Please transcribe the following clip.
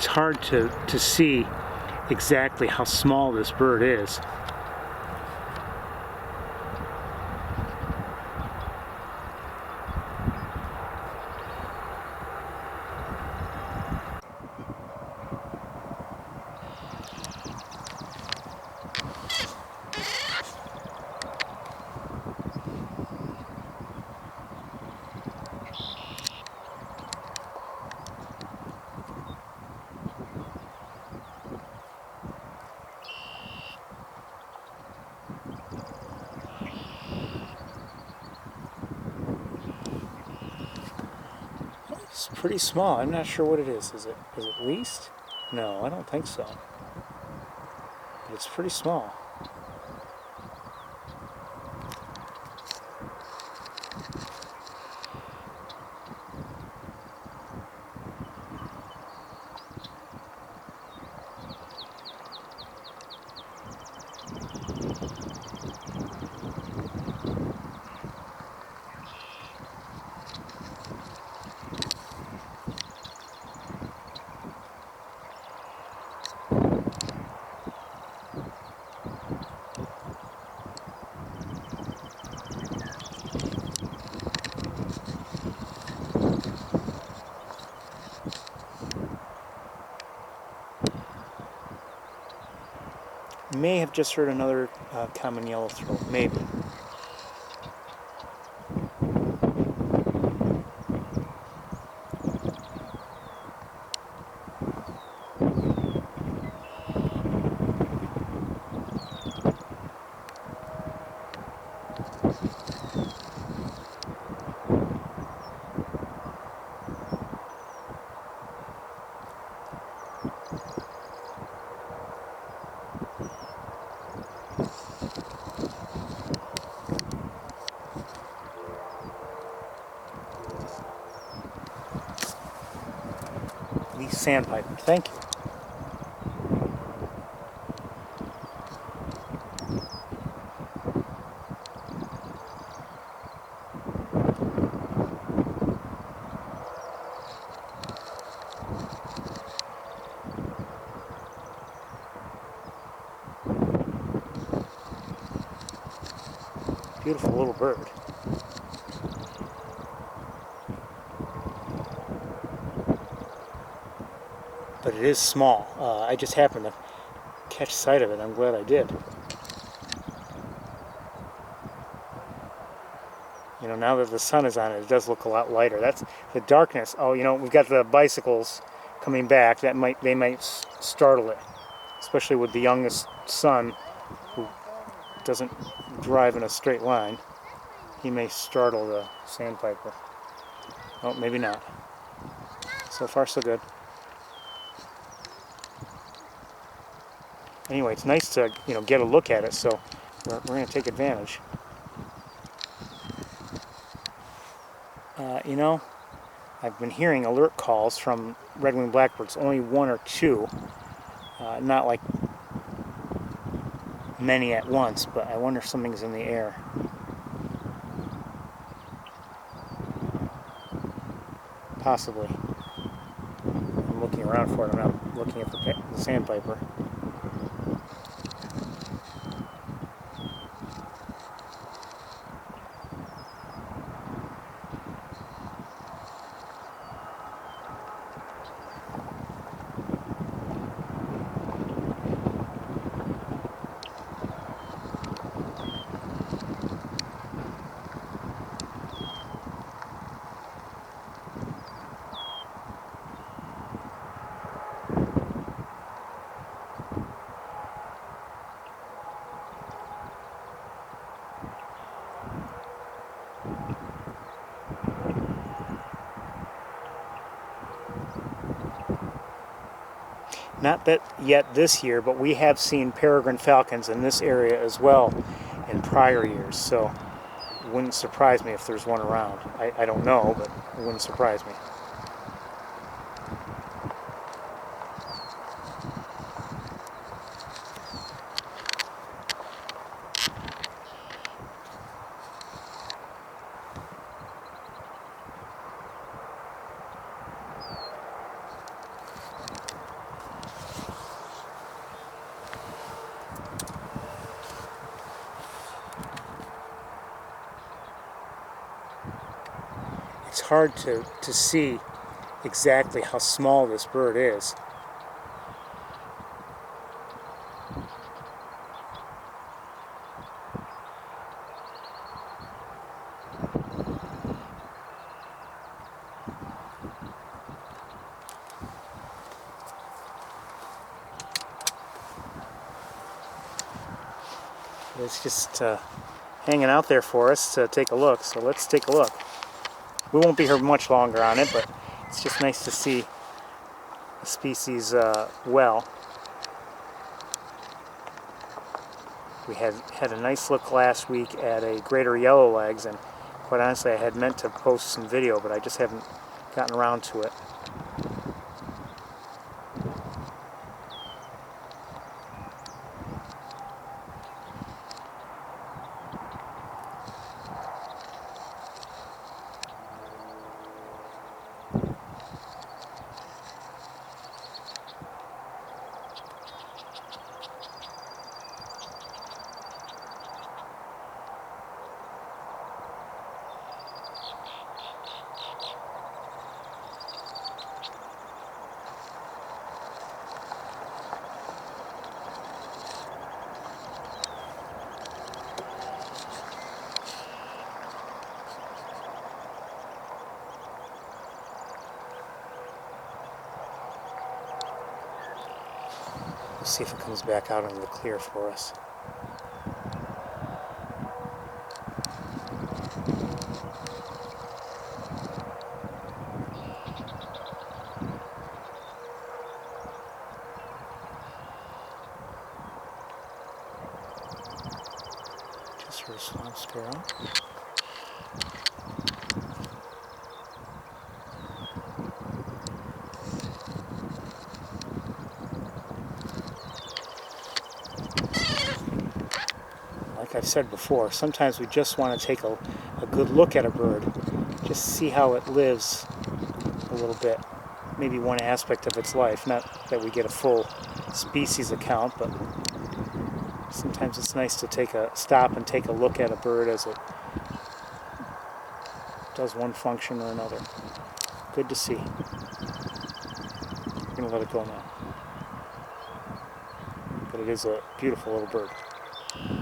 it's hard to see exactly how small this bird is. It's pretty small. I'm not sure what it is. Is it least? No, I don't think so. But it's pretty small. May have just heard another common yellowthroat, maybe. Least Sandpiper, thank you. Beautiful little bird. But it is small. I just happened to catch sight of it. I'm glad I did. You know, now that the sun is on it, it does look a lot lighter. That's the darkness. Oh, you know, we've got the bicycles coming back. They might startle it, especially with the youngest son who doesn't drive in a straight line. He may startle the sandpiper. Oh, maybe not. So far, so good. Anyway, it's nice to, you know, get a look at it, so we're going to take advantage. You know, I've been hearing alert calls from red-winged blackbirds, only one or two, not like many at once, but I wonder if something's in the air. Possibly. I'm looking around for it. I'm not looking at the sandpiper. Not that yet this year, but we have seen peregrine falcons in this area as well in prior years, so it wouldn't surprise me if there's one around. I don't know, but it wouldn't surprise me. hard to see exactly how small this bird is. It's just hanging out there for us to take a look, so let's take a look. We won't be here much longer on it, but it's just nice to see the species well. We had a nice look last week at a greater yellowlegs, and quite honestly I had meant to post some video, but I just haven't gotten around to it. We'll see if it comes back out into the clear for us. Just for a swamp sparrow. Like I've said before, sometimes we just want to take a good look at a bird, just see how it lives a little bit, maybe one aspect of its life. Not that we get a full species account, but sometimes it's nice to stop and take a look at a bird as it does one function or another. Good to see. I'm going to let it go now. But it is a beautiful little bird.